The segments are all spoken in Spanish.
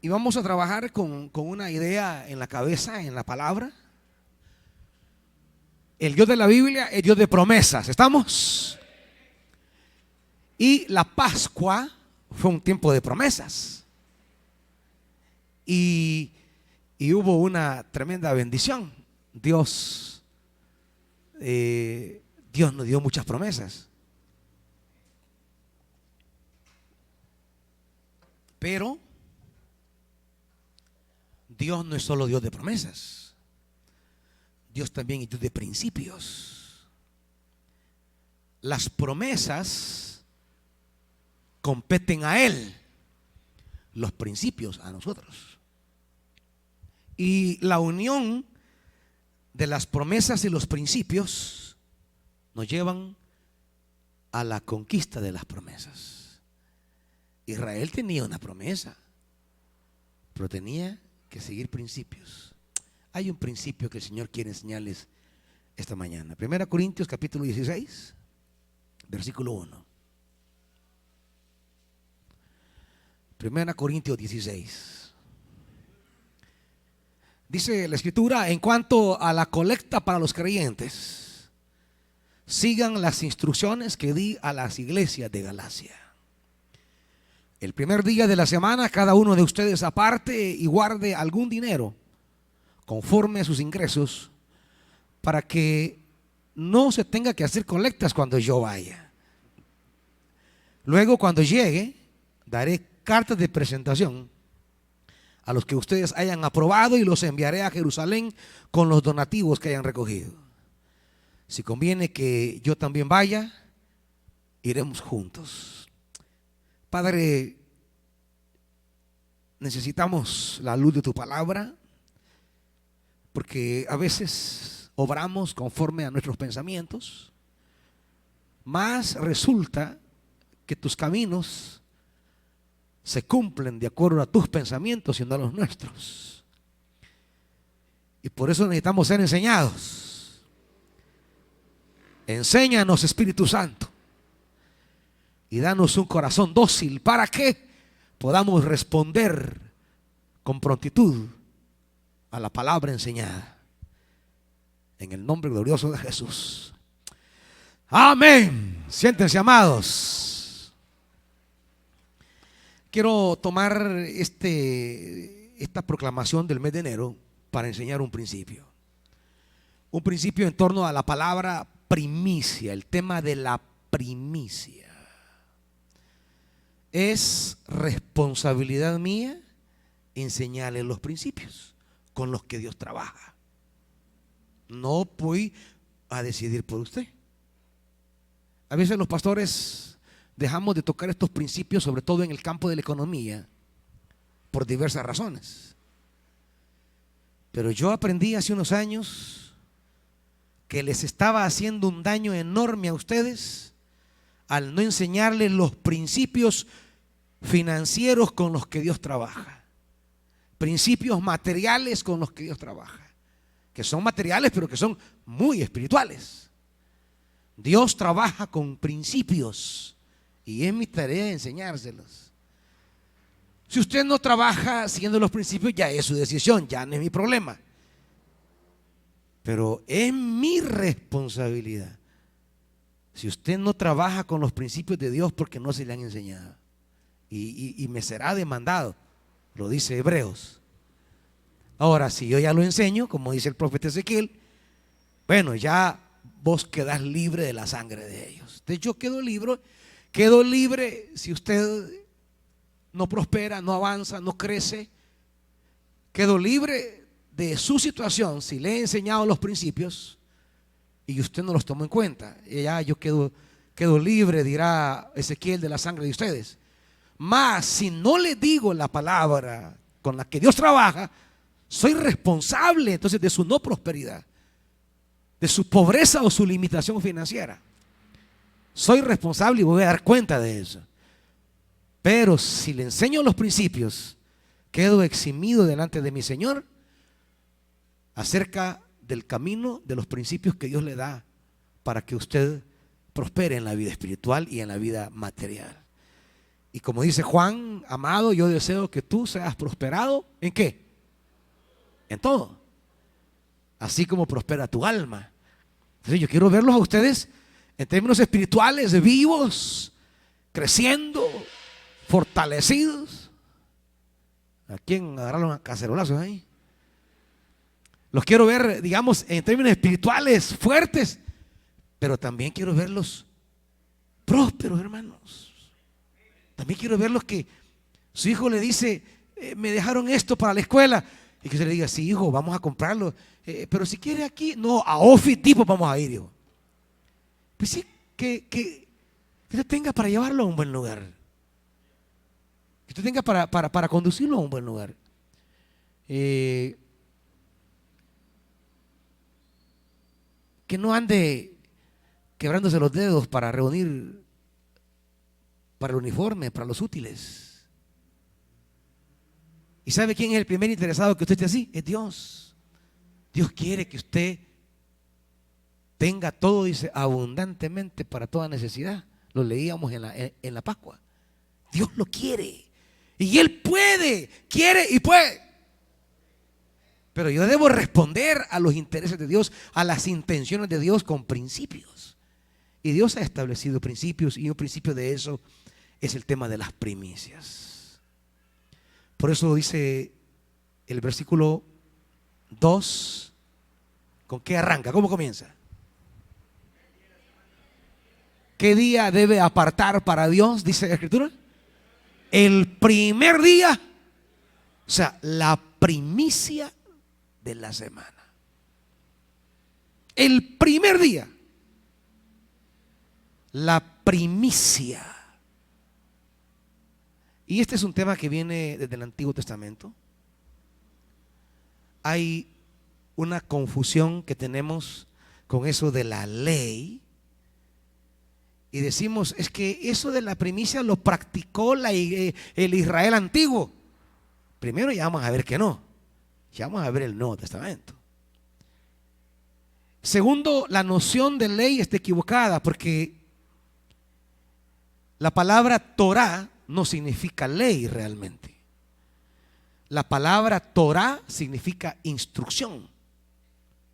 Y vamos a trabajar con una idea en la cabeza, en la palabra. El Dios de la Biblia es Dios de promesas. ¿Estamos? Y la Pascua fue un tiempo de promesas. Y hubo una tremenda bendición. Dios nos dio muchas promesas. Pero Dios no es solo Dios de promesas. Dios también es Dios de principios. Las promesas competen a Él, los principios a nosotros. Y la unión de las promesas y los principios nos llevan a la conquista de las promesas. Israel tenía una promesa, pero tenía que seguir principios. Hay un principio que el Señor quiere enseñarles esta mañana. 1 Corintios capítulo 16, versículo 1. 1 Corintios 16. Dice la Escritura: en cuanto a la colecta para los creyentes, sigan las instrucciones que di a las iglesias de Galacia. El primer día de la semana, cada uno de ustedes aparte y guarde algún dinero conforme a sus ingresos, para que no se tenga que hacer colectas cuando yo vaya. Luego, cuando llegue, daré cartas de presentación a los que ustedes hayan aprobado y los enviaré a Jerusalén con los donativos que hayan recogido. Si conviene que yo también vaya, iremos juntos. Padre, necesitamos la luz de tu palabra, porque a veces obramos conforme a nuestros pensamientos, mas resulta que tus caminos se cumplen de acuerdo a tus pensamientos y no a los nuestros. Y por eso necesitamos ser enseñados. Enséñanos, Espíritu Santo, y danos un corazón dócil para que podamos responder con prontitud a la palabra enseñada. En el nombre glorioso de Jesús. Amén. Siéntense, amados. Quiero tomar esta proclamación del mes de enero para enseñar un principio. Un principio en torno a la palabra primicia, el tema de la primicia. Es responsabilidad mía enseñarles los principios con los que Dios trabaja. No voy a decidir por usted. A veces los pastores dejamos de tocar estos principios, sobre todo en el campo de la economía, por diversas razones. Pero yo aprendí hace unos años que les estaba haciendo un daño enorme a ustedes al no enseñarles los principios financieros con los que Dios trabaja. Principios materiales con los que Dios trabaja, que son materiales pero que son muy espirituales. Dios trabaja con principios y es mi tarea enseñárselos. Si usted no trabaja siguiendo los principios, ya es su decisión, ya no es mi problema. Pero es mi responsabilidad si usted no trabaja con los principios de Dios, porque no se le han enseñado. Y me será demandado. Lo dice Hebreos. Ahora, si yo ya lo enseño, como dice el profeta Ezequiel, bueno, ya vos quedás libre de la sangre de ellos. Entonces yo quedo libre si usted no prospera, no avanza, no crece. Quedo libre de su situación si le he enseñado los principios y usted no los tomó en cuenta. Y ya yo quedo libre, dirá Ezequiel, de la sangre de ustedes. Mas si no le digo la palabra con la que Dios trabaja, soy responsable entonces de su no prosperidad, de su pobreza o su limitación financiera. Soy responsable y voy a dar cuenta de eso. Pero si le enseño los principios, quedo eximido delante de mi Señor acerca del camino de los principios que Dios le da para que usted prospere en la vida espiritual y en la vida material. Y como dice Juan, amado, yo deseo que tú seas prosperado. ¿En qué? En todo. Así como prospera tu alma. Entonces yo quiero verlos a ustedes en términos espirituales, vivos, creciendo, fortalecidos. ¿A quién agarraron a cacerolazos ahí? Los quiero ver, digamos, en términos espirituales fuertes, pero también quiero verlos prósperos, hermanos. También quiero verlos que su hijo le dice, me dejaron esto para la escuela, y que usted le diga, sí, hijo, vamos a comprarlo, pero si quiere aquí, no, a Office Depot vamos a ir, hijo. Pues sí, que usted tenga para llevarlo a un buen lugar, que usted tenga para conducirlo a un buen lugar. Que no ande quebrándose los dedos para reunir para el uniforme, para los útiles. ¿Y sabe quién es el primer interesado que usted esté así? Es Dios. Dios quiere que usted tenga todo, dice, abundantemente para toda necesidad. Lo leíamos en la Pascua. Dios lo quiere. Y Él puede, quiere y puede. Pero yo debo responder a los intereses de Dios, a las intenciones de Dios con principios. Y Dios ha establecido principios, y un principio de eso es el tema de las primicias. Por eso dice el versículo 2, ¿con qué arranca? ¿Cómo comienza? ¿Qué día debe apartar para Dios? Dice la Escritura. El primer día, o sea, la primicia de la semana. El primer día, la primicia. Y este es un tema que viene desde el Antiguo Testamento. Hay una confusión que tenemos con eso de la ley. Y decimos, es que eso de la primicia lo practicó el Israel antiguo. Primero ya vamos a ver que no. Ya vamos a ver el Nuevo Testamento. Segundo, la noción de ley está equivocada, porque la palabra Torah no significa ley realmente. La palabra Torah significa instrucción,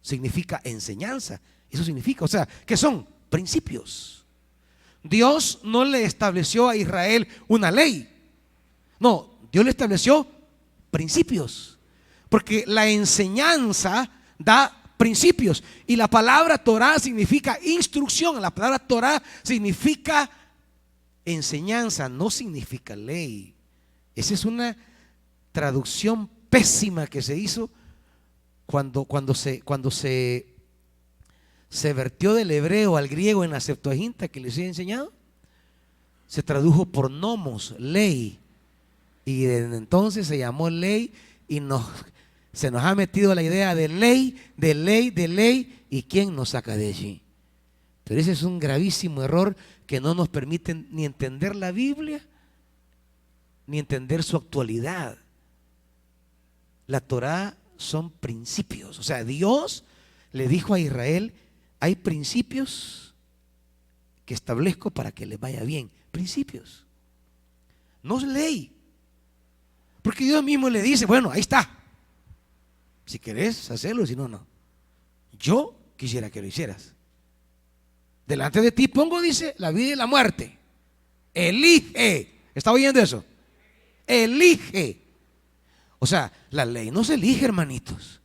significa enseñanza. Eso significa, o sea, ¿qué son? Principios. Dios no le estableció a Israel una ley. No, Dios le estableció principios. Porque la enseñanza da principios. Y la palabra Torah significa instrucción. La palabra Torah significa enseñanza, no significa ley. Esa es una traducción pésima que se hizo cuando se vertió del hebreo al griego en la Septuaginta que les he enseñado. Se tradujo por nomos, ley, y desde entonces se llamó ley, y se nos ha metido la idea de ley, de ley, de ley. ¿Y quién nos saca de allí? Pero ese es un gravísimo error que no nos permite ni entender la Biblia ni entender su actualidad. La Torah son principios. O sea, Dios le dijo a Israel, hay principios que establezco para que les vaya bien. Principios. No es ley. Porque Dios mismo le dice, bueno, ahí está. Si querés hacerlo, si no, no. Yo quisiera que lo hicieras. Delante de ti pongo, dice, la vida y la muerte. Elige. ¿Está oyendo eso? Elige. O sea, la ley no se elige, hermanitos.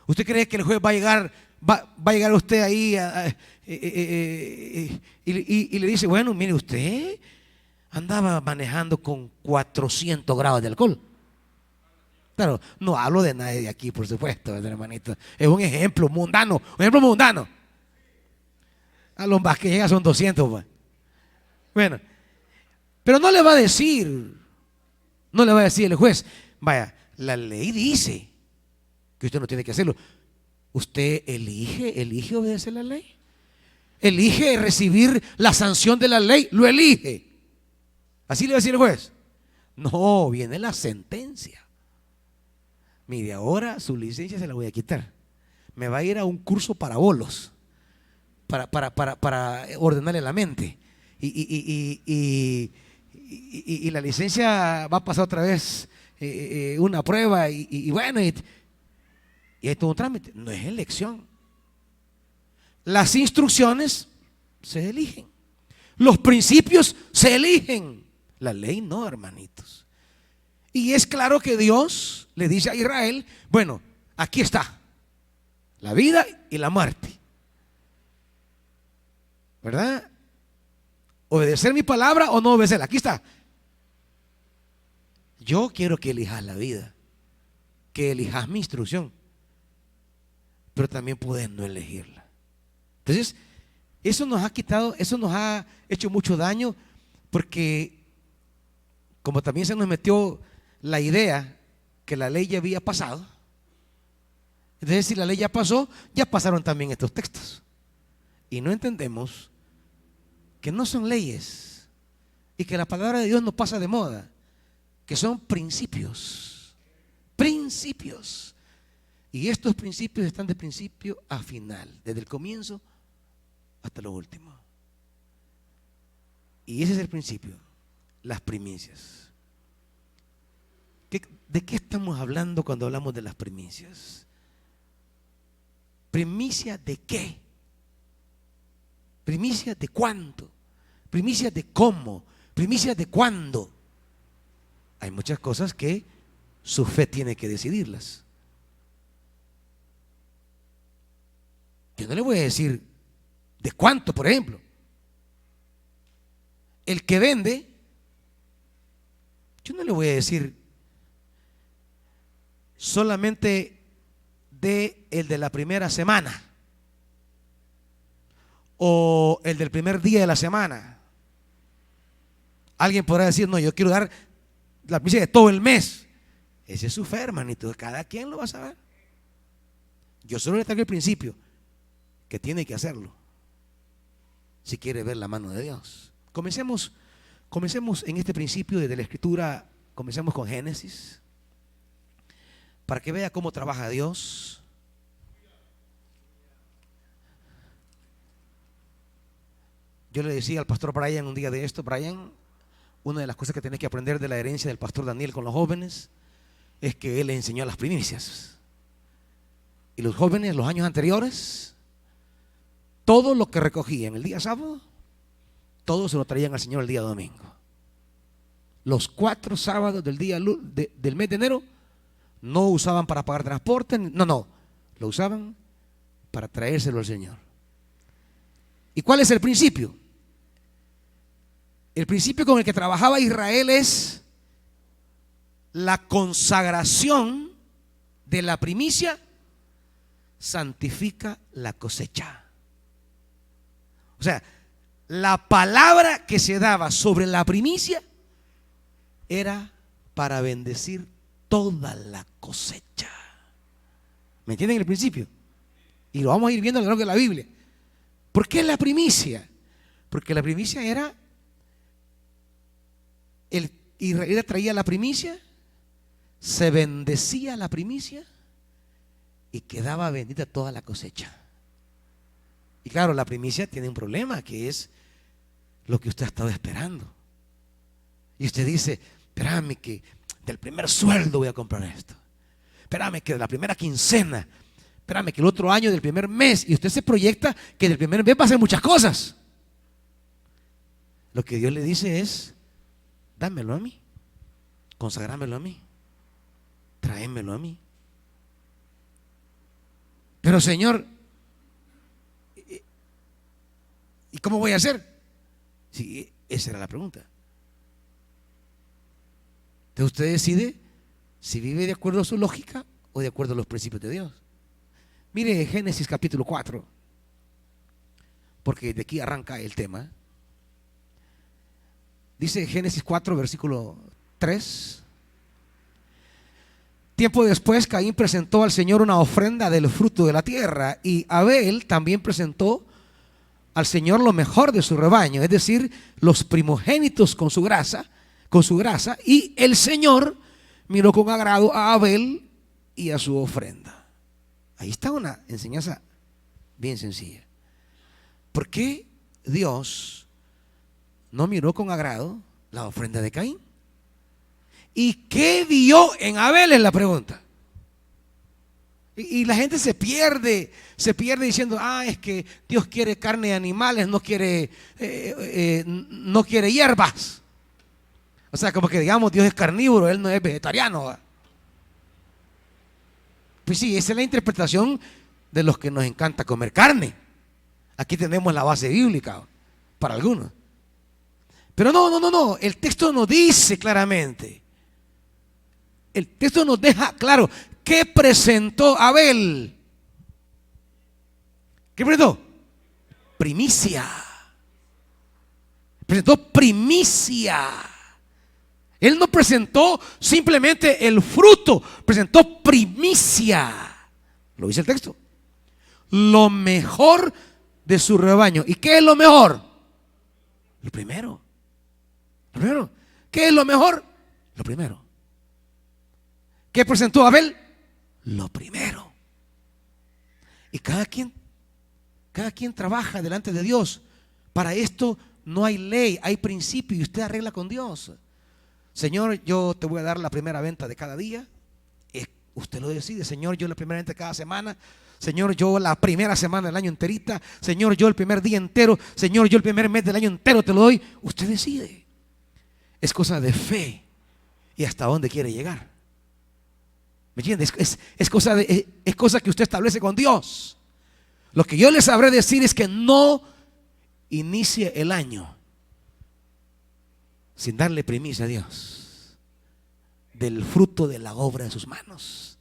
¿Usted cree que el juez va a llegar a usted ahí y le dice, bueno, mire, usted andaba manejando con 400 grados de alcohol? Claro, no hablo de nadie de aquí, por supuesto, hermanito. Es un ejemplo mundano, un ejemplo mundano. A los más que llega son 200. Pues. Bueno, pero no le va a decir el juez, vaya, la ley dice que usted no tiene que hacerlo. Usted elige obedecer la ley. Elige recibir la sanción de la ley, lo elige. Así le va a decir el juez. No, viene la sentencia. Mire, ahora su licencia se la voy a quitar. Me va a ir a un curso para bolos, para ordenarle la mente. Y y la licencia va a pasar otra vez una prueba y bueno, y hay todo un trámite. No es elección. Las instrucciones se eligen. Los principios se eligen. La ley no, hermanitos. Y es claro que Dios le dice a Israel, bueno, aquí está la vida y la muerte, ¿verdad? Obedecer mi palabra o no obedecerla, aquí está. Yo quiero que elijas la vida, que elijas mi instrucción, pero también puedes no elegirla. Entonces, eso nos ha quitado, eso nos ha hecho mucho daño, porque como también se nos metió la idea que la ley ya había pasado, entonces si la ley ya pasó, ya pasaron también estos textos. Y no entendemos que no son leyes y que la palabra de Dios no pasa de moda, que son principios. Principios. Y estos principios están de principio a final, desde el comienzo hasta lo último. Y ese es el principio, las primicias. ¿De qué estamos hablando cuando hablamos de las primicias? ¿Primicia de qué? ¿Primicia de cuánto? ¿Primicia de cómo? ¿Primicia de cuándo? Hay muchas cosas que su fe tiene que decidirlas. Yo no le voy a decir de cuánto, por ejemplo. El que vende, yo no le voy a decir solamente de el de la primera semana o el del primer día de la semana. Alguien podrá decir, no, yo quiero dar la primicia de todo el mes. Ese es su fe, hermanito, cada quien lo va a saber. Yo solo le traigo el principio, que tiene que hacerlo si quiere ver la mano de Dios. Comencemos en este principio desde la Escritura. Comencemos con Génesis, para que vea cómo trabaja Dios. Yo le decía al pastor Brian un día de esto, Brian, una de las cosas que tenés que aprender de la herencia del pastor Daniel con los jóvenes es que él les enseñó las primicias. Y los jóvenes, los años anteriores, todo lo que recogían el día sábado, todo se lo traían al Señor el día domingo. Los 4 sábados del mes de enero no usaban para pagar transporte, no, lo usaban para traérselo al Señor. ¿Y cuál es el principio? El principio con el que trabajaba Israel es la consagración de la primicia santifica la cosecha. O sea, la palabra que se daba sobre la primicia era para bendecir toda la cosecha. ¿Me entienden el principio? Y lo vamos a ir viendo a lo largo de la Biblia. ¿Por qué la primicia? Porque la primicia era, el Israel traía la primicia, se bendecía la primicia y quedaba bendita toda la cosecha. Y claro, la primicia tiene un problema, que es lo que usted ha estado esperando. Y usted dice, espérame que del primer sueldo voy a comprar esto. Espérame que de la primera quincena. Espérame que el otro año del primer mes. Y usted se proyecta que del primer mes va a hacer muchas cosas. Lo que Dios le dice es, dámelo a mí, consagrámelo a mí, tráemelo a mí. Pero Señor, ¿y cómo voy a hacer? Sí, esa era la pregunta. Entonces usted decide si vive de acuerdo a su lógica o de acuerdo a los principios de Dios. Mire Génesis capítulo 4, porque de aquí arranca el tema. Dice Génesis 4, versículo 3. Tiempo después, Caín presentó al Señor una ofrenda del fruto de la tierra, y Abel también presentó al Señor lo mejor de su rebaño, es decir, los primogénitos con su grasa, y el Señor miró con agrado a Abel y a su ofrenda. Ahí está una enseñanza bien sencilla. ¿Por qué Dios no miró con agrado La ofrenda de Caín. ¿Y qué vio en Abel? Es la pregunta. Y la gente se pierde diciendo, es que Dios quiere carne de animales, no quiere hierbas. O sea, como que digamos, Dios es carnívoro, Él no es vegetariano, ¿va? Pues sí, esa es la interpretación de los que nos encanta comer carne. Aquí tenemos la base bíblica para algunos. Pero no, el texto nos dice claramente. El texto nos deja claro qué presentó Abel. ¿Qué presentó? Primicia. Presentó primicia. Él no presentó simplemente el fruto, presentó primicia. Lo dice el texto. Lo mejor de su rebaño. ¿Y qué es lo mejor? Lo primero. Lo primero. ¿Qué es lo mejor? Lo primero. ¿Qué presentó Abel? Lo primero. Y cada quien trabaja delante de Dios. Para esto no hay ley, hay principio y usted arregla con Dios. Señor, yo te voy a dar la primera venta de cada día. Usted lo decide. Señor, yo la primera venta de cada semana. Señor, yo la primera semana del año enterita. Señor, yo el primer día entero. Señor, yo el primer mes del año entero te lo doy. Usted decide. Es cosa de fe y hasta dónde quiere llegar. ¿Me entiende? Es cosa que usted establece con Dios. Lo que yo les sabré decir es que no inicie el año sin darle primicia a Dios del fruto de la obra de sus manos.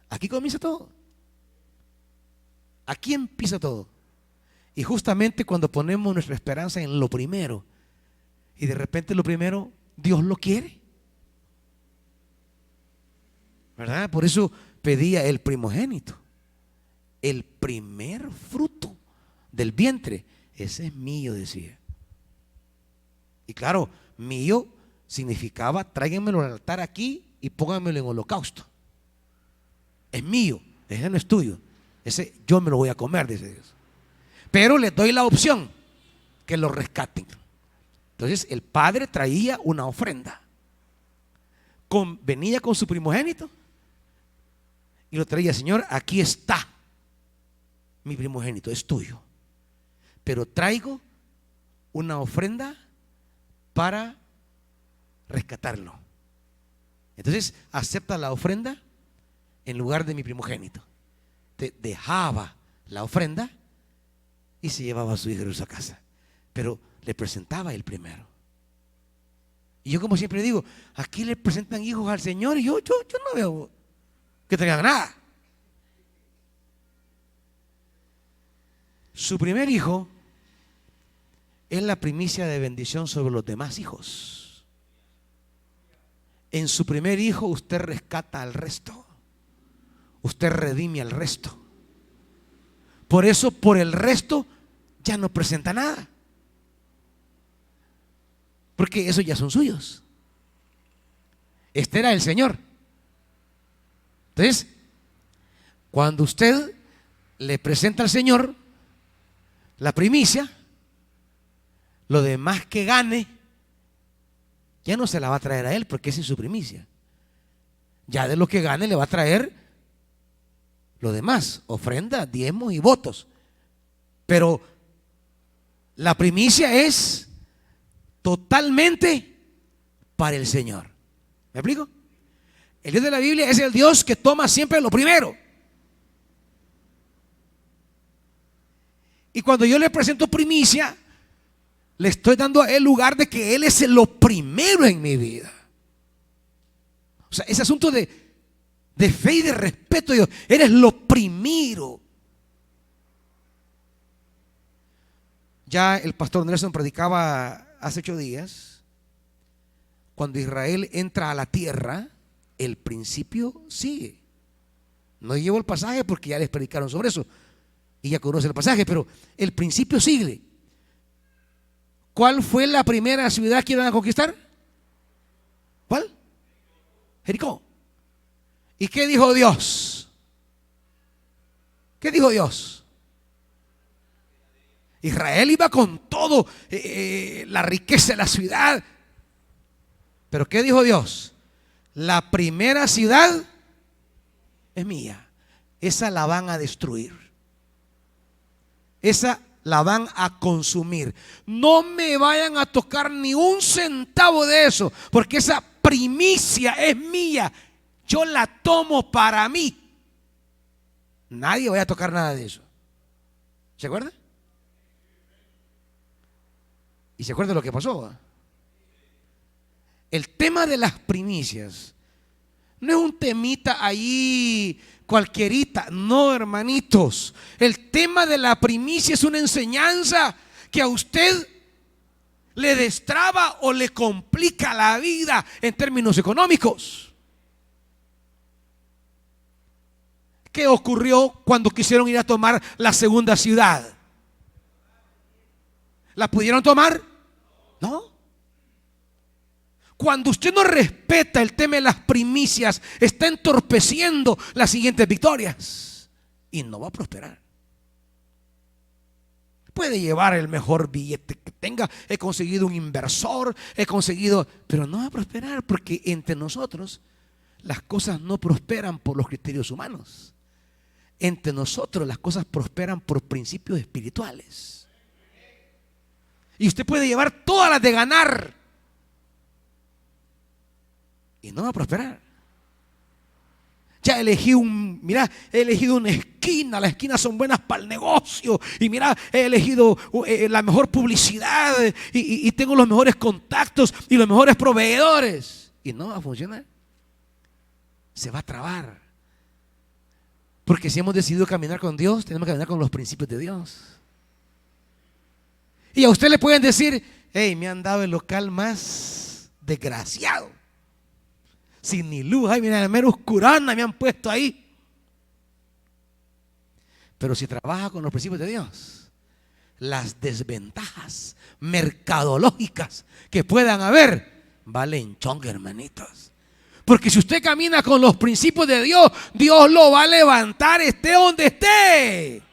Aquí comienza todo. Aquí empieza todo. Y justamente cuando ponemos nuestra esperanza en lo primero, y de repente lo primero Dios lo quiere, ¿verdad? Por eso pedía el primogénito, el primer fruto del vientre. Ese es mío, decía. Y claro, mío significaba tráiganmelo al altar aquí y pónganmelo en holocausto. Es mío, ese no es tuyo. Ese yo me lo voy a comer, dice Dios. Pero les doy la opción que lo rescaten. Entonces el padre traía una ofrenda. Venía con su primogénito y lo traía. Señor, aquí está mi primogénito, es tuyo. Pero traigo una ofrenda para rescatarlo. Entonces acepta la ofrenda en lugar de mi primogénito. Dejaba la ofrenda y se llevaba a su hijo a su casa, pero le presentaba el primero. Y yo, como siempre digo, aquí le presentan hijos al Señor y yo no veo que traigan nada. Su primer hijo es la primicia de bendición sobre los demás hijos. En su primer hijo usted rescata al resto. Usted redime al resto. Por eso, por el resto, ya no presenta nada. Porque esos ya son suyos. Este era el Señor. Entonces, cuando usted le presenta al Señor la primicia, lo demás que gane ya no se la va a traer a Él, porque esa es su primicia. Ya de lo que gane le va a traer lo demás, ofrenda, diezmos y votos. Pero la primicia es totalmente para el Señor. ¿Me explico? El Dios de la Biblia es el Dios que toma siempre lo primero. Y cuando yo le presento primicia, le estoy dando a Él lugar de que Él es lo primero en mi vida. O sea, ese asunto de fe y de respeto a Dios. Eres lo primero. Ya el pastor Nelson predicaba hace 8 días. Cuando Israel entra a la tierra, el principio sigue. No llevo el pasaje porque ya les predicaron sobre eso y ya conoce el pasaje, pero el principio sigue. ¿Cuál fue la primera ciudad que iban a conquistar? ¿Cuál? Jericó. ¿Y qué dijo Dios? ¿Qué dijo Dios? Israel iba con todo, la riqueza de la ciudad, Pero ¿qué dijo Dios? La primera ciudad es mía. Esa la van a destruir. Esa la van a consumir. No me vayan a tocar ni un centavo de eso, porque esa primicia es mía. Yo la tomo para mí. Nadie vaya a tocar nada de eso. ¿Se acuerda? ¿Y se acuerda lo que pasó? El tema de las primicias no es un temita ahí cualquierita, no, hermanitos. El tema de la primicia es una enseñanza que a usted le destraba o le complica la vida en términos económicos. ¿Qué ocurrió cuando quisieron ir a tomar la segunda ciudad? ¿La pudieron tomar? No. Cuando usted no respeta el tema de las primicias, está entorpeciendo las siguientes victorias y no va a prosperar. Puede llevar el mejor billete que tenga, he conseguido un inversor, pero no va a prosperar, porque entre nosotros las cosas no prosperan por los criterios humanos. Entre nosotros las cosas prosperan por principios espirituales. Y usted puede llevar todas las de ganar y no va a prosperar. Ya elegí he elegido una esquina, las esquinas son buenas para el negocio, y mira, he elegido la mejor publicidad y tengo los mejores contactos y los mejores proveedores, y no va a funcionar. Se va a trabar. Porque si hemos decidido caminar con Dios, tenemos que caminar con los principios de Dios. Y a usted le pueden decir: hey, me han dado el local más desgraciado, sin ni luz, ay, mira, la mera oscurana me han puesto ahí. Pero si trabaja con los principios de Dios, las desventajas mercadológicas que puedan haber valen chonga, hermanitos. Porque si usted camina con los principios de Dios, Dios lo va a levantar, esté donde esté.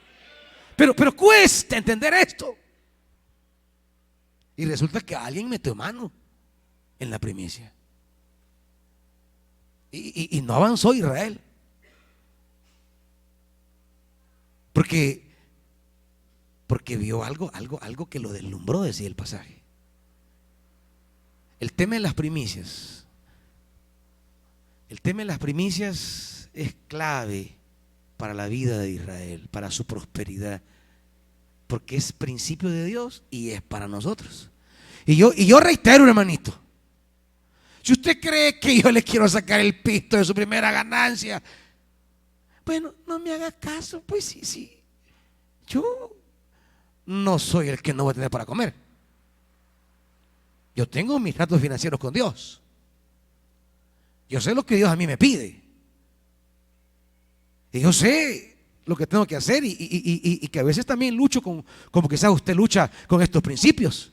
Pero cuesta entender esto. Y resulta que alguien metió mano en la primicia. Y no avanzó Israel. Porque vio algo que lo deslumbró, decía el pasaje. El tema de las primicias. El tema de las primicias es clave para la vida de Israel, para su prosperidad. Porque es principio de Dios y es para nosotros. Y yo reitero, hermanito. Si usted cree que yo le quiero sacar el pisto de su primera ganancia, bueno, no me haga caso, pues sí. Yo no soy el que no va a tener para comer. Yo tengo mis tratos financieros con Dios. Yo sé lo que Dios a mí me pide. Y yo sé lo que tengo que hacer y que a veces también lucho como quizás usted lucha con estos principios.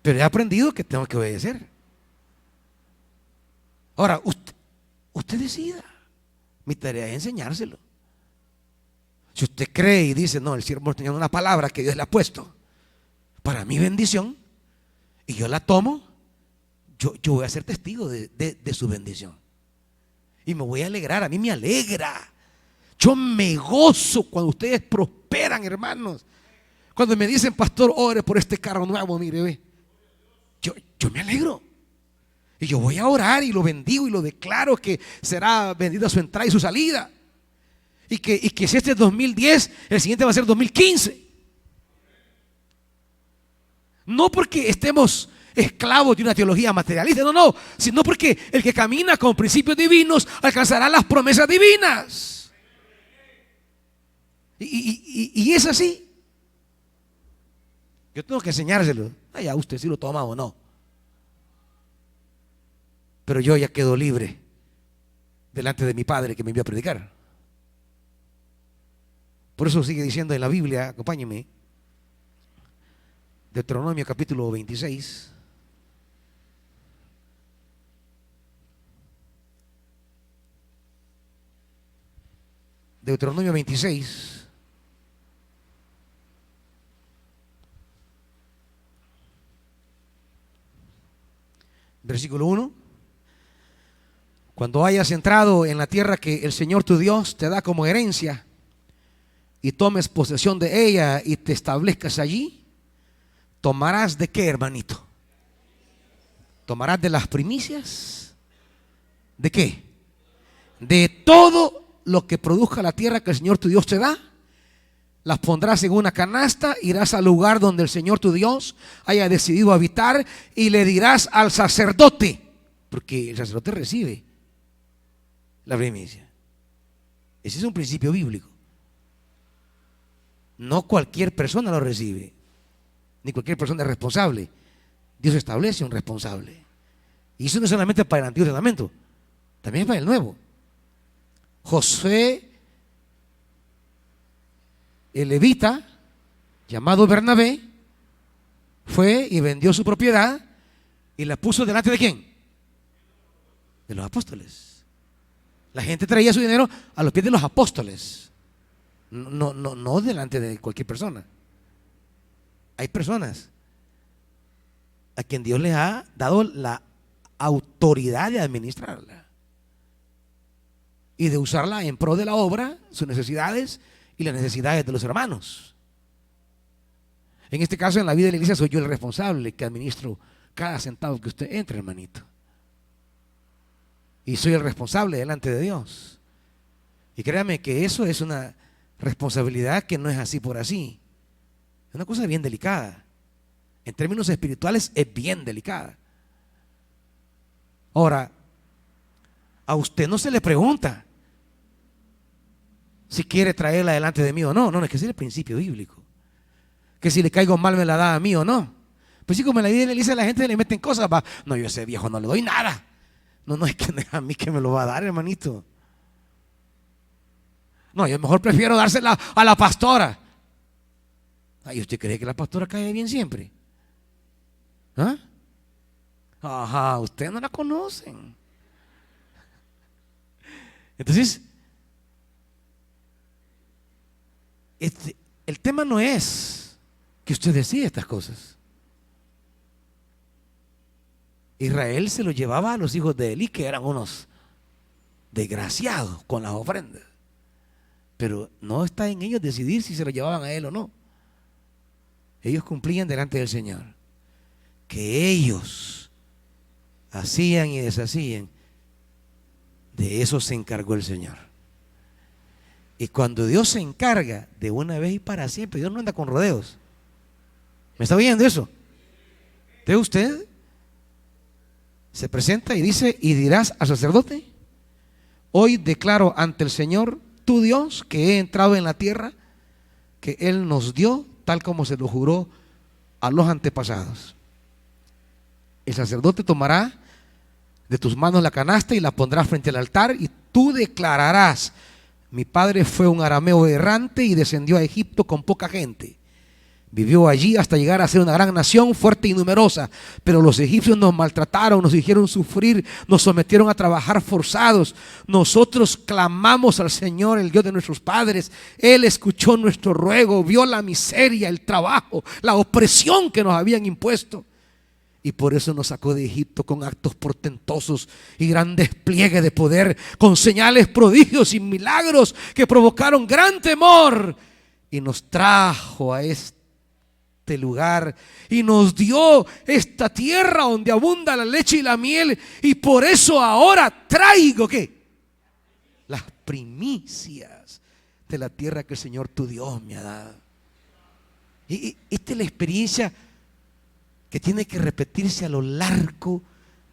Pero he aprendido que tengo que obedecer. Ahora, usted decida. Mi tarea es enseñárselo. Si usted cree y dice: no, el siervo tiene una palabra que Dios le ha puesto para mi bendición, y yo la tomo, yo voy a ser testigo de su bendición. Y me voy a alegrar, a mí me alegra. Yo me gozo cuando ustedes prosperan, hermanos. Cuando me dicen: pastor, ore por este carro nuevo, mire, ve. Yo me alegro. Y yo voy a orar y lo bendigo y lo declaro que será bendita su entrada y su salida. Y que si este es 2010, el siguiente va a ser 2015. No porque estemos esclavos de una teología materialista, no, sino porque el que camina con principios divinos alcanzará las promesas divinas. Y es así. Yo tengo que enseñárselo. Ya usted si lo toma o no. Pero yo ya quedo libre delante de mi Padre que me envió a predicar. Por eso sigue diciendo en la Biblia, acompáñenme, Deuteronomio capítulo 26. Deuteronomio 26. Versículo 1. Cuando hayas entrado en la tierra que el Señor tu Dios te da como herencia y tomes posesión de ella y te establezcas allí, tomarás de qué, hermanito? Tomarás de las primicias. ¿De qué? De todo lo que produzca la tierra que el Señor tu Dios te da. Las pondrás en una canasta, irás al lugar donde el Señor tu Dios haya decidido habitar y le dirás al sacerdote, porque el sacerdote recibe la primicia. Ese es un principio bíblico. No cualquier persona lo recibe, ni cualquier persona es responsable. Dios establece un responsable. Y eso no es solamente para el Antiguo Testamento, también es para el Nuevo. Josué, el levita, llamado Bernabé, fue y vendió su propiedad y la puso delante de ¿quién? De los apóstoles. La gente traía su dinero a los pies de los apóstoles, no delante de cualquier persona. Hay personas a quien Dios les ha dado la autoridad de administrarla y de usarla en pro de la obra, sus necesidades y las necesidades de los hermanos. En este caso, en la vida de la iglesia, soy yo el responsable que administro cada centavo que usted entre, hermanito. Y soy el responsable delante de Dios. Y créame que eso es una responsabilidad que no es así por así. Es una cosa bien delicada. En términos espirituales es bien delicada. Ahora, a usted no se le pregunta si quiere traerla delante de mí o no. No, es que ese es el principio bíblico. Que si le caigo mal me la da a mí o no. Pues sí, como en la vida de la iglesia la gente le meten cosas, va. No, yo a ese viejo no le doy nada. No, es que a mí que me lo va a dar, hermanito. No, yo mejor prefiero dársela a la pastora. Ay, ¿usted cree que la pastora cae bien siempre? ¿Ah? Ajá, ustedes no la conocen. Entonces, el tema no es que usted decida estas cosas. Israel se lo llevaba a los hijos de Elí, que eran unos desgraciados con las ofrendas. Pero no está en ellos decidir si se lo llevaban a él o no. Ellos cumplían delante del Señor. Que ellos hacían y deshacían, de eso se encargó el Señor. Y cuando Dios se encarga de una vez y para siempre, Dios no anda con rodeos. ¿Me está oyendo eso? Entonces usted se presenta y dice, y dirás al sacerdote: hoy declaro ante el Señor tu Dios que he entrado en la tierra que Él nos dio, tal como se lo juró a los antepasados. El sacerdote tomará de tus manos la canasta y la pondrá frente al altar, y tú declararás: mi padre fue un arameo errante y descendió a Egipto con poca gente. Vivió allí hasta llegar a ser una gran nación, fuerte y numerosa. Pero los egipcios nos maltrataron, nos hicieron sufrir, nos sometieron a trabajar forzados. Nosotros clamamos al Señor, el Dios de nuestros padres. Él escuchó nuestro ruego, vio la miseria, el trabajo, la opresión que nos habían impuesto. Y por eso nos sacó de Egipto con actos portentosos y gran despliegue de poder, con señales, prodigios y milagros que provocaron gran temor. Y nos trajo a este lugar y nos dio esta tierra donde abunda la leche y la miel. Y por eso ahora traigo ¿qué? Las primicias de la tierra que el Señor tu Dios me ha dado. Y esta es la experiencia que tiene que repetirse a lo largo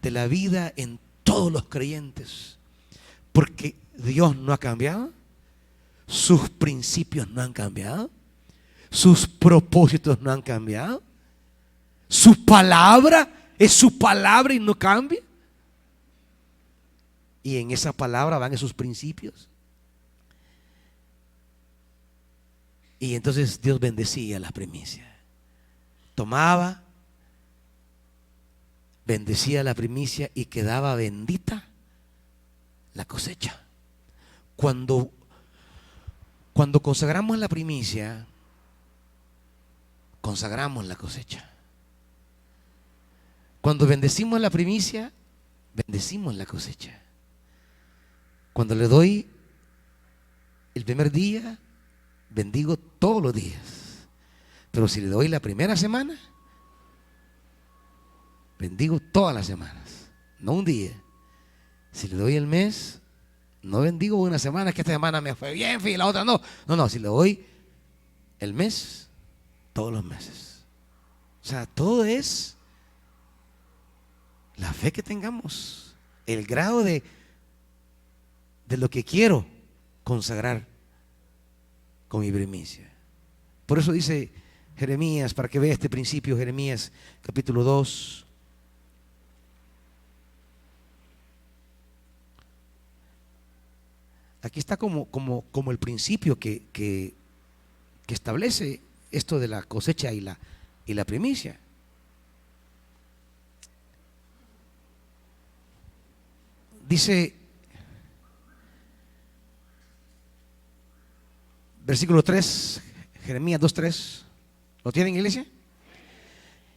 de la vida en todos los creyentes, porque Dios no ha cambiado, sus principios no han cambiado, sus propósitos no han cambiado, su palabra es su palabra y no cambia, y en esa palabra van esos principios. Y entonces Dios bendecía las primicias, tomaba, bendecía la primicia y quedaba bendita la cosecha. Cuando consagramos la primicia, consagramos la cosecha. Cuando bendecimos la primicia, bendecimos la cosecha. Cuando le doy el primer día, bendigo todos los días. Pero si le doy la primera semana, bendigo todas las semanas, no un día. Si le doy el mes, no bendigo una semana, que esta semana me fue bien, y la otra no. No, si le doy el mes, todos los meses. O sea, todo es la fe que tengamos, el grado de lo que quiero consagrar con mi primicia. Por eso dice Jeremías, para que vea este principio, Jeremías capítulo 2. Aquí está como el principio que establece esto de la cosecha y la primicia. Dice, versículo 3, Jeremías 2:3. ¿Lo tienen, iglesia?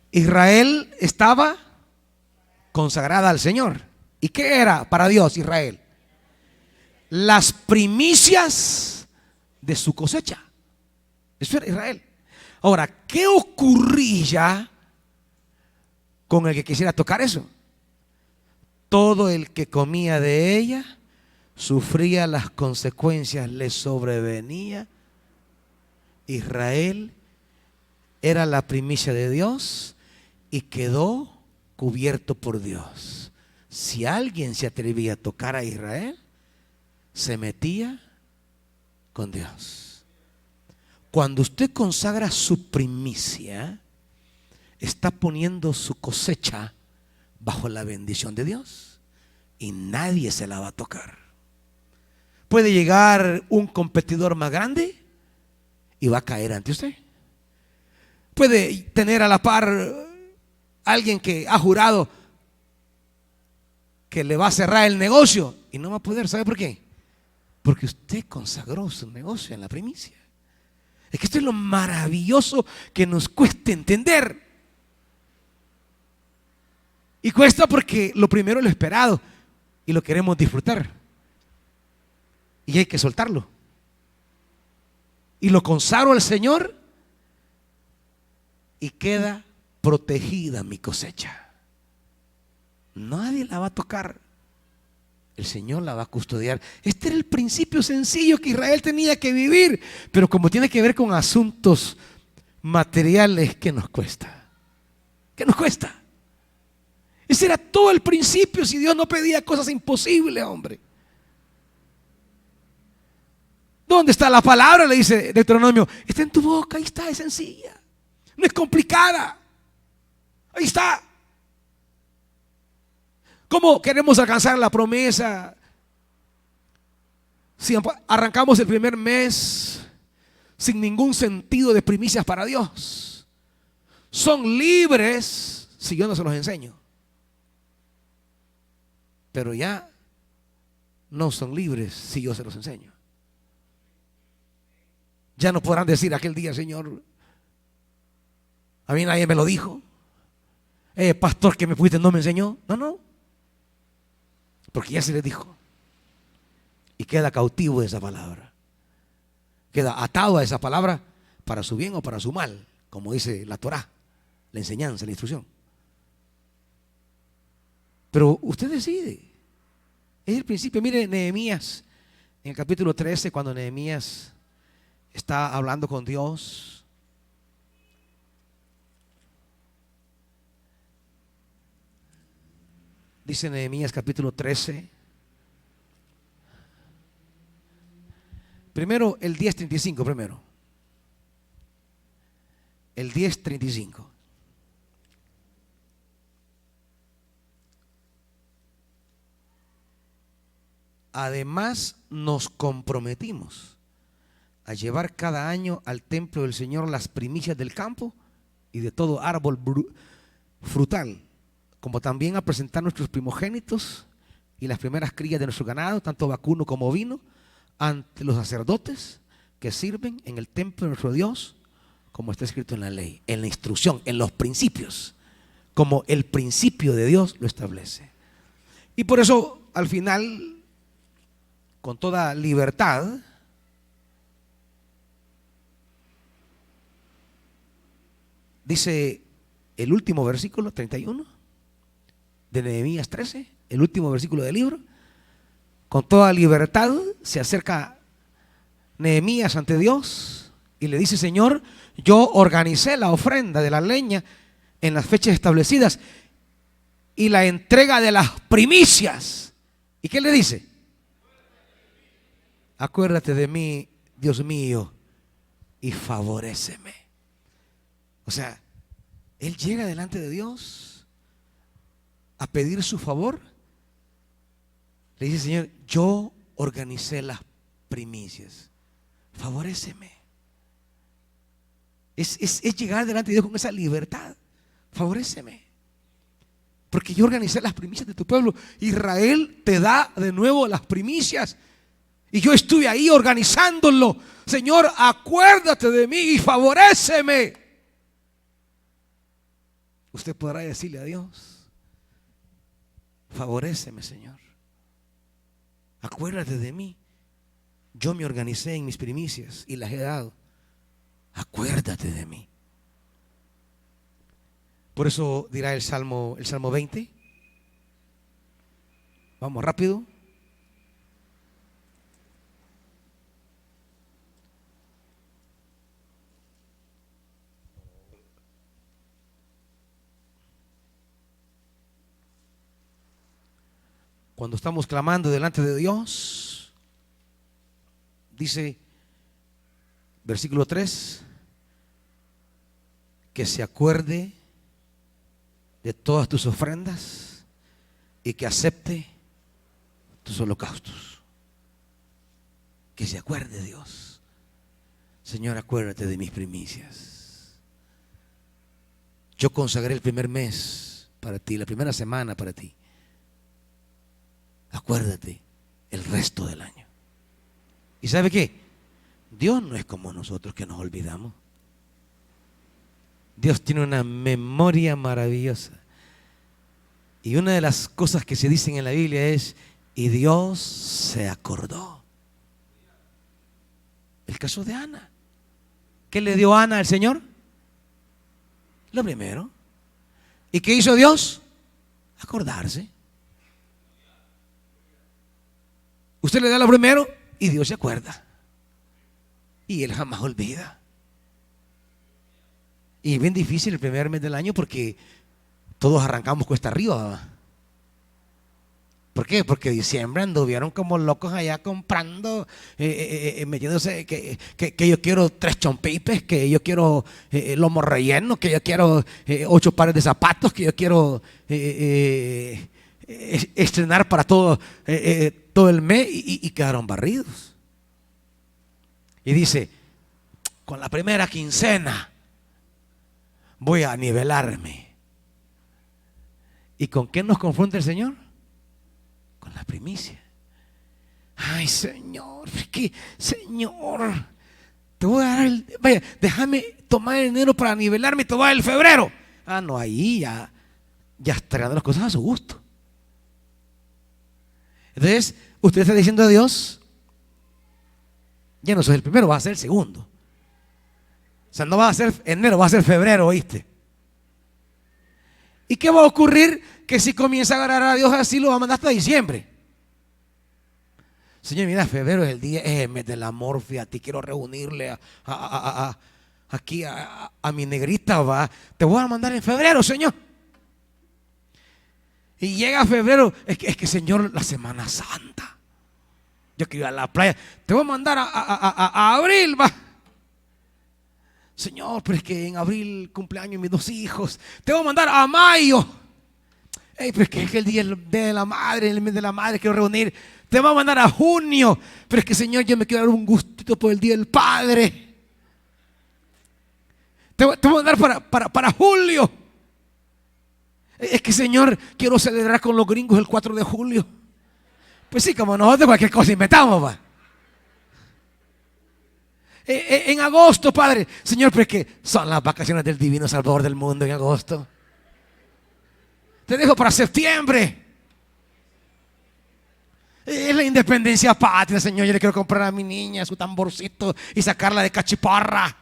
Israel estaba consagrada al Señor. ¿Y qué era para Dios Israel? Las primicias de su cosecha. Eso era Israel. Ahora, ¿qué ocurría con el que quisiera tocar eso? Todo el que comía de ella sufría las consecuencias, le sobrevenía. Israel era la primicia de Dios y quedó cubierto por Dios. Si alguien se atrevía a tocar a Israel, se metía con Dios. Cuando usted consagra su primicia, está poniendo su cosecha bajo la bendición de Dios y nadie se la va a tocar. Puede llegar un competidor más grande y va a caer ante usted. Puede tener a la par alguien que ha jurado que le va a cerrar el negocio y no va a poder. ¿Sabe por qué? Porque usted consagró su negocio en la primicia. Es que esto es lo maravilloso que nos cuesta entender. Y cuesta porque lo primero es lo esperado y lo queremos disfrutar. Y hay que soltarlo. Y lo consagro al Señor y queda protegida mi cosecha. Nadie la va a tocar. El Señor la va a custodiar. Este era el principio sencillo que Israel tenía que vivir. Pero como tiene que ver con asuntos materiales, ¿qué nos cuesta? ¿Qué nos cuesta? Ese era todo el principio. Si Dios no pedía cosas imposibles, hombre. ¿Dónde está la palabra? Le dice Deuteronomio. Está en tu boca, ahí está, es sencilla. No es complicada. Ahí está. ¿Cómo queremos alcanzar la promesa? Si arrancamos el primer mes sin ningún sentido de primicias para Dios. Son libres si yo no se los enseño. Pero ya no son libres si yo se los enseño. Ya no podrán decir aquel día, Señor, a mí nadie me lo dijo. Pastor que me fuiste no me enseñó. No. Porque ya se les dijo. Y queda cautivo de esa palabra. Queda atado a esa palabra para su bien o para su mal. Como dice la Torá, la enseñanza, la instrucción. Pero usted decide. Es el principio. Mire Nehemías, en el capítulo 13, cuando Nehemías está hablando con Dios. Dice Nehemías capítulo 13. Primero el 10:35 primero. El 10:35. Además nos comprometimos a llevar cada año al templo del Señor las primicias del campo y de todo árbol frutal, como también a presentar nuestros primogénitos y las primeras crías de nuestro ganado, tanto vacuno como ovino, ante los sacerdotes que sirven en el templo de nuestro Dios, como está escrito en la ley, en la instrucción, en los principios, como el principio de Dios lo establece. Y por eso, al final, con toda libertad, dice el último versículo 31 de Nehemías 13, el último versículo del libro. Con toda libertad se acerca Nehemías ante Dios y le dice: Señor, yo organicé la ofrenda de la leña en las fechas establecidas y la entrega de las primicias. ¿Y qué le dice? Acuérdate de mí, Dios mío, y favoréceme. O sea, él llega delante de Dios a pedir su favor. Le dice: Señor, yo organicé las primicias, favoréceme. Es llegar delante de Dios con esa libertad. Favoréceme, porque yo organicé las primicias de tu pueblo. Israel te da de nuevo las primicias y yo estuve ahí organizándolo. Señor, acuérdate de mí y favoréceme. Usted podrá decirle a Dios: favoréceme, Señor, acuérdate de mí. Yo me organicé en mis primicias y las he dado. Acuérdate de mí. Por eso dirá el Salmo 20. Vamos rápido. Cuando estamos clamando delante de Dios, dice versículo 3, que se acuerde de todas tus ofrendas y que acepte tus holocaustos. Que se acuerde Dios: Señor, acuérdate de mis primicias. Yo consagré el primer mes para ti, la primera semana para ti. Acuérdate el resto del año. ¿Y sabe qué? Dios no es como nosotros, que nos olvidamos. Dios tiene una memoria maravillosa. Y una de las cosas que se dicen en la Biblia es: y Dios se acordó. El caso de Ana. ¿Qué le dio Ana al Señor? Lo primero. ¿Y qué hizo Dios? Acordarse. Usted le da lo primero y Dios se acuerda. Y Él jamás olvida. Y es bien difícil el primer mes del año porque todos arrancamos cuesta arriba. ¿Por qué? Porque diciembre anduvieron como locos allá comprando, metiéndose que yo quiero 3 chompipes, que yo quiero lomo relleno, que yo quiero 8 pares de zapatos, que yo quiero estrenar para todo el mes, y quedaron barridos. Y dice: con la primera quincena voy a nivelarme. ¿Y con qué nos confronta el Señor? Con la primicia. Ay, Señor, es que, Señor, te voy a dar vaya, déjame tomar el enero para nivelarme, te voy a dar el febrero. Ah, no, ahí ya está dando las cosas a su gusto. Entonces, usted está diciendo a Dios: ya no soy el primero, va a ser el segundo. O sea, no va a ser enero, va a ser febrero, ¿oíste? ¿Y qué va a ocurrir? Que si comienza a agarrar a Dios así, lo va a mandar hasta diciembre. Señor, mira, febrero es el mes del amor, fíjate, quiero reunirle aquí a mi negrita, va. Te voy a mandar en febrero, Señor. Y llega febrero, es que Señor, la Semana Santa, yo quiero ir a la playa, te voy a mandar a abril, va. Señor, pero es que en abril cumpleaños mis 2 hijos, te voy a mandar a mayo. Pero es que el día de la madre, el mes de la madre quiero reunir, te voy a mandar a junio. Pero es que, Señor, yo me quiero dar un gustito por el día del padre. Te voy a mandar para julio. Es que, Señor, quiero celebrar con los gringos el 4 de julio. Pues sí, como nosotros cualquier cosa inventamos, va. En agosto, Padre, Señor, pero es que son las vacaciones del divino Salvador del mundo en agosto. Te dejo para septiembre. Es la independencia patria, Señor. Yo le quiero comprar a mi niña su tamborcito y sacarla de cachiparra.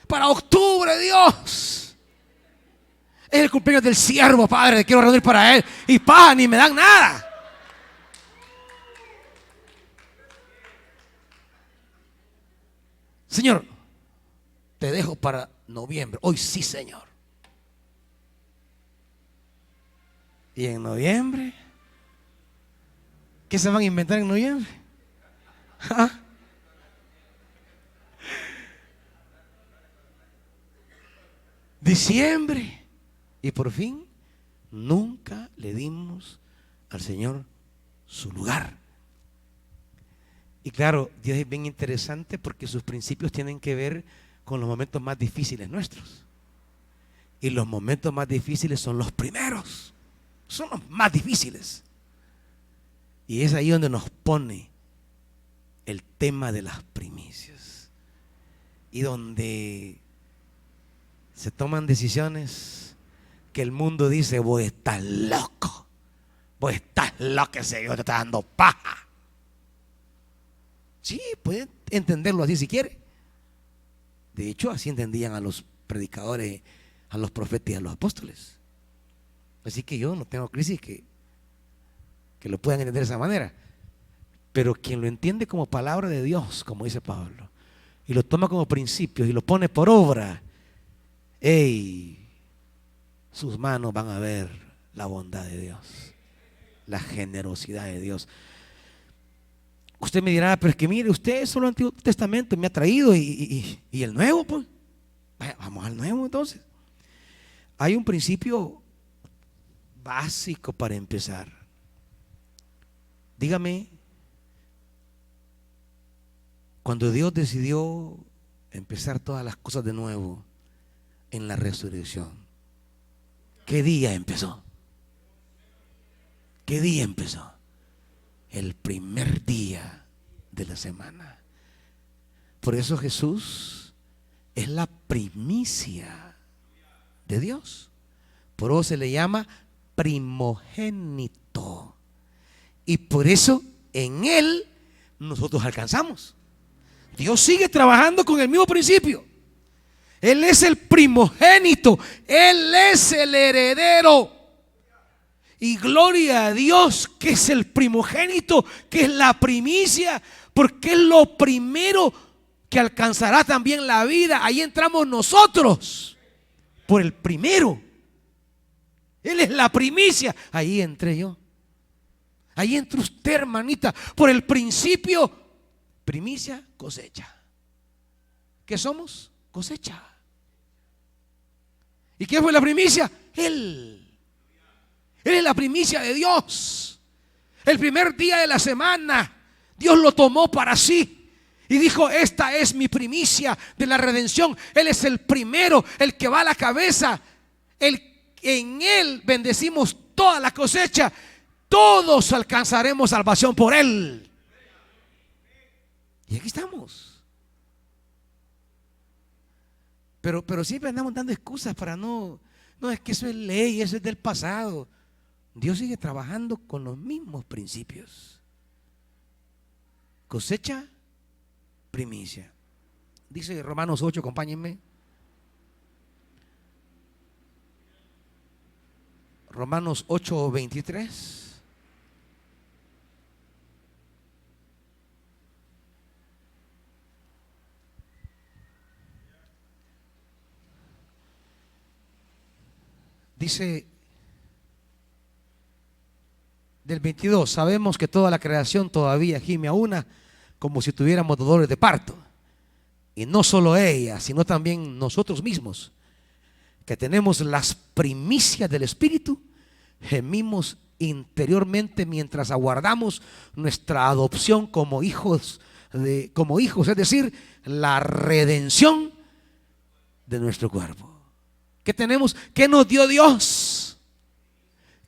Para octubre, Dios. Es el cumpleaños del siervo, Padre. Quiero reunir para él. Y pagan ni me dan nada. Señor, te dejo para noviembre. Hoy sí, Señor. Y en noviembre, ¿qué se van a inventar en noviembre? ¿Ah? Diciembre. Y por fin, nunca le dimos al Señor su lugar. Y claro, Dios es bien interesante porque sus principios tienen que ver con los momentos más difíciles nuestros. Y los momentos más difíciles son los primeros. Son los más difíciles. Y es ahí donde nos pone el tema de las primicias. Y donde se toman decisiones que el mundo dice: vos estás loco. Vos estás loco, ese Dios te está dando paja. Sí, pueden entenderlo así si quiere. De hecho, así entendían a los predicadores, a los profetas y a los apóstoles. Así que yo no tengo crisis que lo puedan entender de esa manera. Pero quien lo entiende como palabra de Dios, como dice Pablo, y lo toma como principios y lo pone por obra, sus manos van a ver la bondad de Dios, la generosidad de Dios. Usted me dirá: pero es que mire, usted solo el Antiguo Testamento me ha traído y el Nuevo, pues. Vaya, vamos al Nuevo entonces. Hay un principio básico para empezar. Dígame, cuando Dios decidió empezar todas las cosas de nuevo en la resurrección, ¿qué día empezó? ¿Qué día empezó? El primer día de la semana. Por eso Jesús es la primicia de Dios. Por eso se le llama primogénito. Y por eso en Él nosotros alcanzamos. Dios sigue trabajando con el mismo principio. Él es el primogénito. Él es el heredero. Y gloria a Dios que es el primogénito, que es la primicia, porque es lo primero que alcanzará también la vida. Ahí entramos nosotros por el primero. Él es la primicia. Ahí entré yo. Ahí entra usted, hermanita, por el principio. Primicia, cosecha. ¿Qué somos? Cosecha. ¿Y qué fue la primicia? Él. Él es la primicia de Dios. El primer día de la semana Dios lo tomó para sí y dijo: esta es mi primicia de la redención. Él es el primero, el que va a la cabeza. En Él bendecimos toda la cosecha. Todos alcanzaremos salvación por Él. Y aquí estamos. Pero siempre andamos dando excusas para no, es que eso es ley, eso es del pasado. Dios sigue trabajando con los mismos principios. Cosecha, primicia. Dice Romanos 8, acompáñenme. Romanos 8:23. Dice del 22: sabemos que toda la creación todavía gime a una, como si tuviéramos dolores de parto. Y no solo ella, sino también nosotros mismos, que tenemos las primicias del Espíritu, gemimos interiormente mientras aguardamos nuestra adopción como hijos, es decir, la redención de nuestro cuerpo. ¿Qué tenemos? ¿Qué nos dio Dios?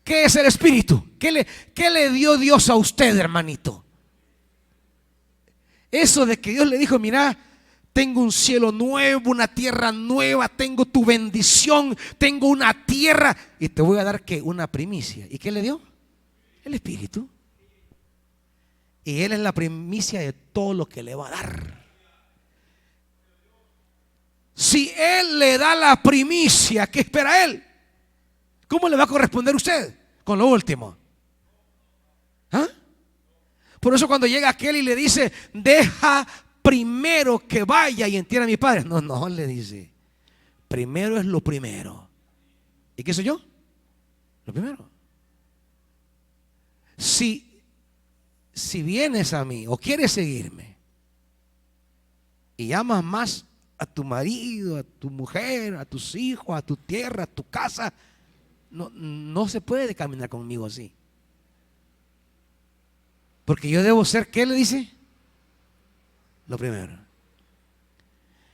¿Qué es el Espíritu? ¿Qué le dio Dios a usted, hermanito? Eso de que Dios le dijo: mira, tengo un cielo nuevo, una tierra nueva, tengo tu bendición, tengo una tierra y te voy a dar ¿qué? Una primicia. ¿Y qué le dio? El Espíritu. Y Él es la primicia de todo lo que le va a dar. Si Él le da la primicia, ¿qué espera Él? ¿Cómo le va a corresponder a usted con lo último? ¿Ah? Por eso cuando llega aquel y le dice, deja primero que vaya y entierre a mi padre. No, no, le dice, primero es lo primero. ¿Y qué soy yo? Lo primero. Si vienes a mí o quieres seguirme y amas más a tu marido, a tu mujer, a tus hijos, a tu tierra, a tu casa, no se puede caminar conmigo así. Porque yo debo ser, ¿qué le dice? Lo primero.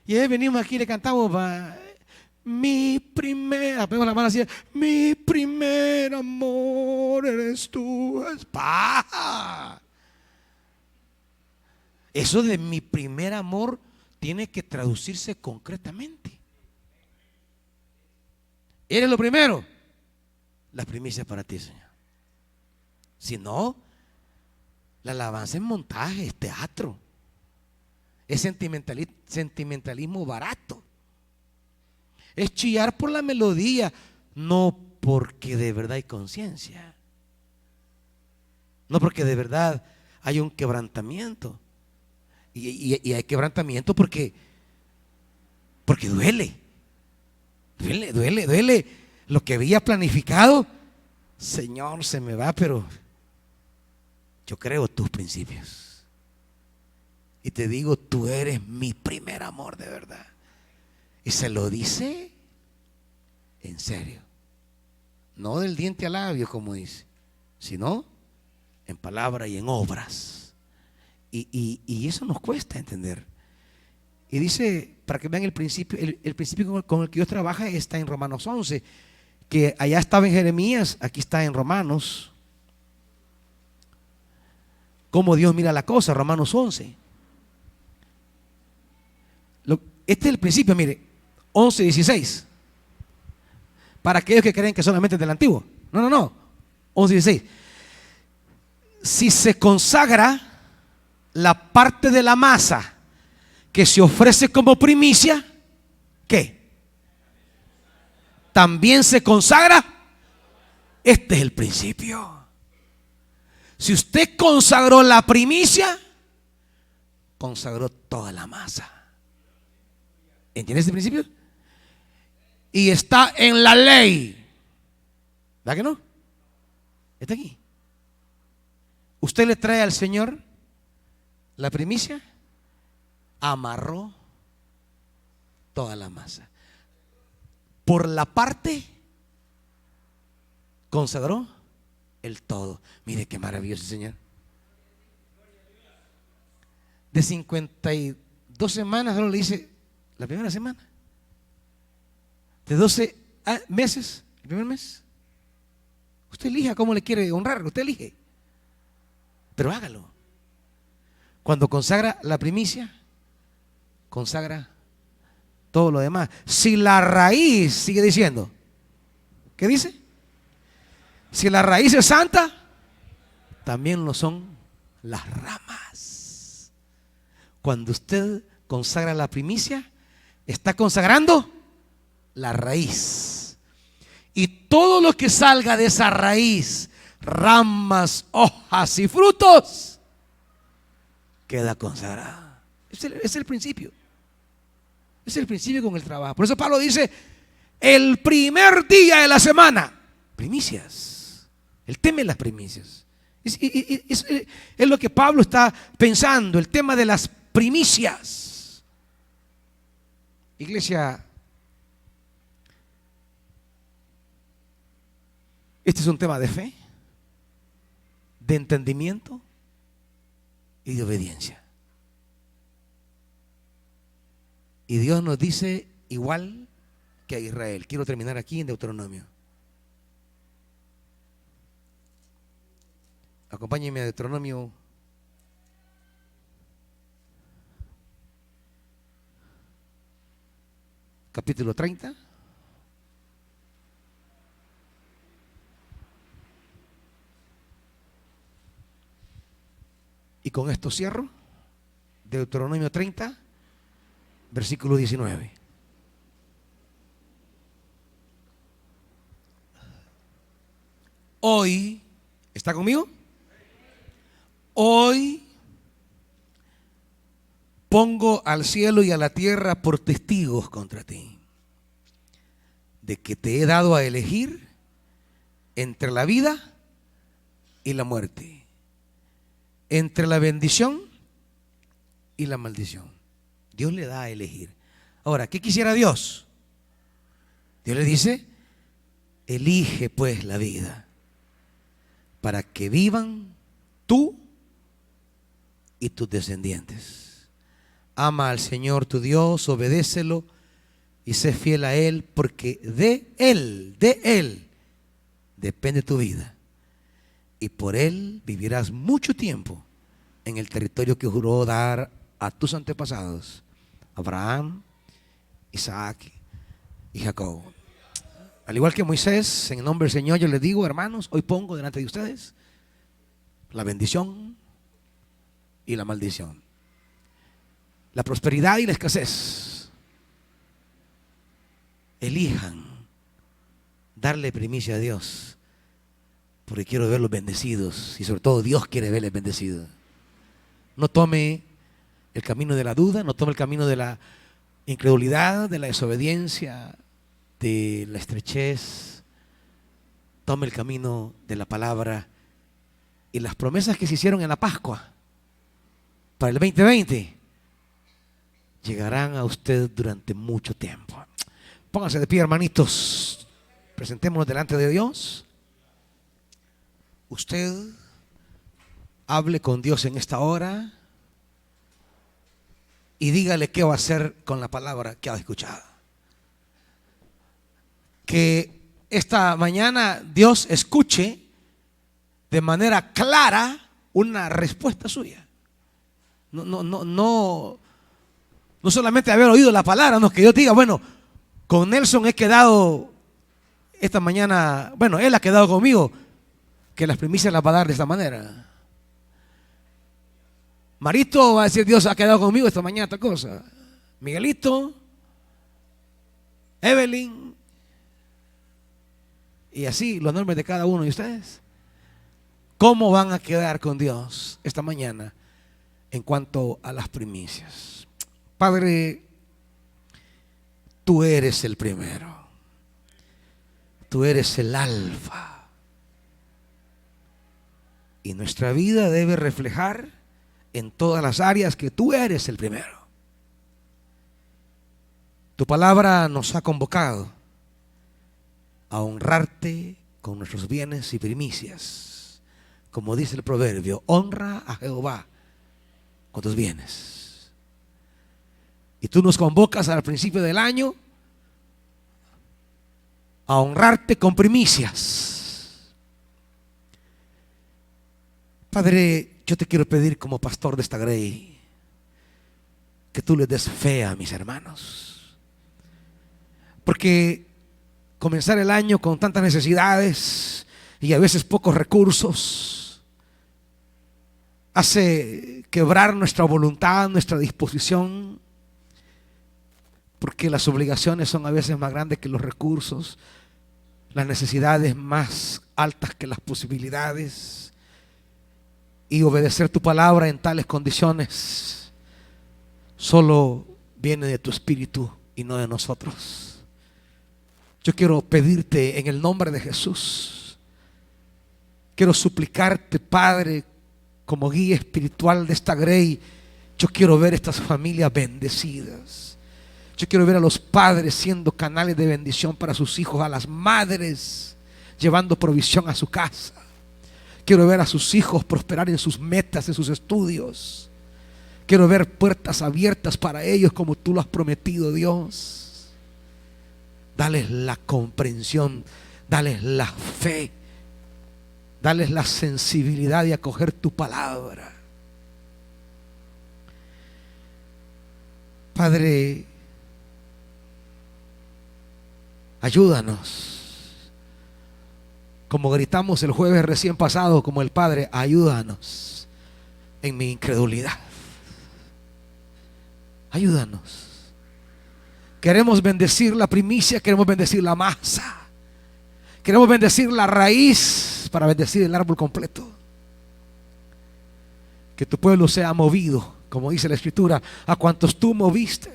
Y ahí venimos aquí y le cantamos mi primera, pegamos la mano así, mi primer amor eres tú. Eso de mi primer amor tiene que traducirse concretamente. Eres lo primero. Las primicias para ti, Señor. Si no, la alabanza es montaje, es teatro, es sentimentalismo barato, es chillar por la melodía, no porque de verdad hay conciencia, no porque de verdad hay un quebrantamiento. Y hay quebrantamiento porque duele lo que había planificado. Señor, se me va, pero yo creo tus principios y te digo, tú eres mi primer amor de verdad. Y se lo dice en serio, no del diente al labio como dice, sino en palabra y en obras. Y eso nos cuesta entender. Y dice, para que vean el principio, el principio con el que Dios trabaja está en Romanos 11, que allá estaba en Jeremías, aquí está en Romanos. Cómo Dios mira la cosa, Romanos 11. Este es el principio, mire, 11:16. Para aquellos que creen que solamente es del antiguo. No, 11:16. Si se consagra la parte de la masa que se ofrece como primicia, ¿qué? También se consagra. Este es el principio. Si usted consagró la primicia, consagró toda la masa. ¿Entiende ese principio? Y está en la ley. ¿Verdad que no? Está aquí. Usted le trae al Señor la primicia, amarró toda la masa. Por la parte, consagró el todo. Mire qué maravilloso, Señor. De 52 semanas, solo le dice la primera semana. De 12 meses, el primer mes. Usted elija cómo le quiere honrar, usted elige. Pero hágalo. Cuando consagra la primicia, consagra todo lo demás. Si la raíz, sigue diciendo, ¿qué dice? Si la raíz es santa, también lo son las ramas. Cuando usted consagra la primicia, está consagrando la raíz. Y todo lo que salga de esa raíz, ramas, hojas y frutos, queda consagrado. Es el principio. Es el principio con el trabajo. Por eso Pablo dice, el primer día de la semana, primicias. Él teme las primicias. Es lo que Pablo está pensando, el tema de las primicias. Iglesia, este es un tema de fe, de entendimiento y de obediencia. Y Dios nos dice igual que a Israel. Quiero terminar aquí en Deuteronomio. Acompáñenme a Deuteronomio capítulo 30. Y con esto cierro. Deuteronomio 30, versículo 19. Hoy, ¿está conmigo? Hoy pongo al cielo y a la tierra por testigos contra ti, de que te he dado a elegir entre la vida y la muerte, entre la bendición y la maldición. Dios le da a elegir. Ahora, ¿qué quisiera Dios? Dios le dice: elige pues la vida, para que vivan tú y tus descendientes. Ama al Señor tu Dios, obedécelo y sé fiel a Él, porque de Él depende tu vida, y por Él vivirás mucho tiempo en el territorio que juró dar a tus antepasados, Abraham, Isaac y Jacob. Al igual que Moisés, en el nombre del Señor yo les digo, hermanos, hoy pongo delante de ustedes la bendición y la maldición, la prosperidad y la escasez. Elijan darle primicia a Dios, porque quiero verlos bendecidos, y sobre todo Dios quiere verles bendecidos. No tome el camino de la duda, no tome el camino de la incredulidad, de la desobediencia, de la estrechez. Tome el camino de la palabra y las promesas que se hicieron en la Pascua para el 2020 llegarán a usted durante mucho tiempo. Pónganse de pie, hermanitos. Presentémonos delante de Dios. Usted hable con Dios en esta hora y dígale qué va a hacer con la palabra que ha escuchado. Que esta mañana Dios escuche de manera clara una respuesta suya. No solamente haber oído la palabra, no, que Dios diga, bueno, con Nelson he quedado esta mañana, bueno, él ha quedado conmigo, que las primicias las va a dar de esta manera. Marito va a decir, Dios ha quedado conmigo esta mañana tal cosa. Miguelito, Evelyn, y así los nombres de cada uno de ustedes. ¿Cómo van a quedar con Dios esta mañana en cuanto a las primicias? Padre, tú eres el primero. Tú eres el alfa. Y nuestra vida debe reflejar en todas las áreas que tú eres el primero. Tu palabra nos ha convocado a honrarte con nuestros bienes y primicias. Como dice el proverbio, honra a Jehová con tus bienes. Y tú nos convocas al principio del año a honrarte con primicias. Padre, yo te quiero pedir como pastor de esta grey que tú les des fe a mis hermanos, porque comenzar el año con tantas necesidades y a veces pocos recursos hace quebrar nuestra voluntad, nuestra disposición, porque las obligaciones son a veces más grandes que los recursos, las necesidades más altas que las posibilidades. Y obedecer tu palabra en tales condiciones solo viene de tu espíritu y no de nosotros. Yo quiero pedirte en el nombre de Jesús, quiero suplicarte, Padre, como guía espiritual de esta grey. Yo quiero ver estas familias bendecidas. Yo quiero ver a los padres siendo canales de bendición para sus hijos, a las madres llevando provisión a su casa. Quiero ver a sus hijos prosperar en sus metas, en sus estudios. Quiero ver puertas abiertas para ellos como tú lo has prometido, Dios. Dales la comprensión, dales la fe, dales la sensibilidad de acoger tu palabra. Padre, Ayúdanos. Como gritamos el jueves recién pasado, como el Padre, ayúdanos en mi incredulidad. Ayúdanos. Queremos bendecir la primicia, queremos bendecir la masa, queremos bendecir la raíz para bendecir el árbol completo. Que tu pueblo sea movido, como dice la Escritura, a cuantos tú moviste.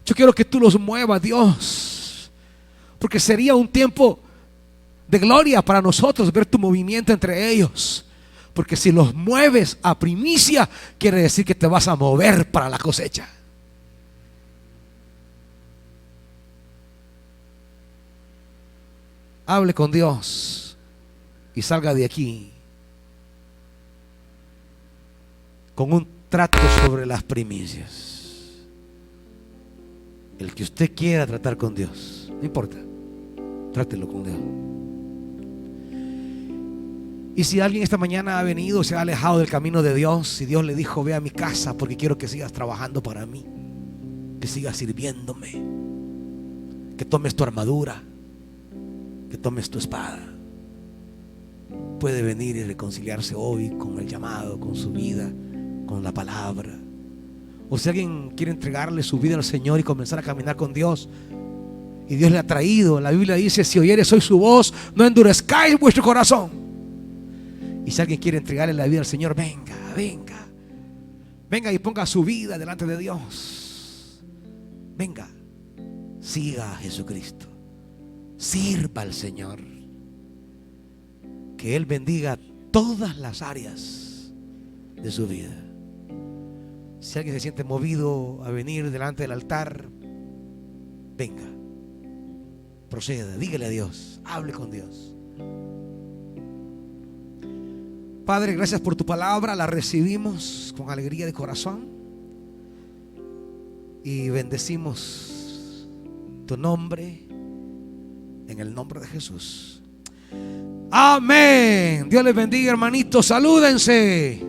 Yo quiero que tú los muevas, Dios, porque sería un tiempo de gloria para nosotros ver tu movimiento entre ellos. Porque si los mueves a primicia, quiere decir que te vas a mover para la cosecha. Hable con Dios y salga de aquí con un trato sobre las primicias. El que usted quiera tratar con Dios, no importa, trátelo con Dios. Y si alguien esta mañana ha venido, se ha alejado del camino de Dios, y Dios le dijo: ve a mi casa porque quiero que sigas trabajando para mí, que sigas sirviéndome, que tomes tu armadura, que tomes tu espada. Puede venir y reconciliarse hoy con el llamado, con su vida, con la palabra. O si alguien quiere entregarle su vida al Señor y comenzar a caminar con Dios, y Dios le ha traído, la Biblia dice: si oyeres hoy su voz, no endurezcáis vuestro corazón. Y si alguien quiere entregarle la vida al Señor, venga, venga, venga y ponga su vida delante de Dios. Venga, siga a Jesucristo, sirva al Señor, que Él bendiga todas las áreas de su vida. Si alguien se siente movido a venir delante del altar, venga, proceda, dígale a Dios, hable con Dios. Padre, gracias por tu palabra, la recibimos con alegría de corazón y bendecimos tu nombre en el nombre de Jesús. Amén. Dios les bendiga, hermanitos, salúdense.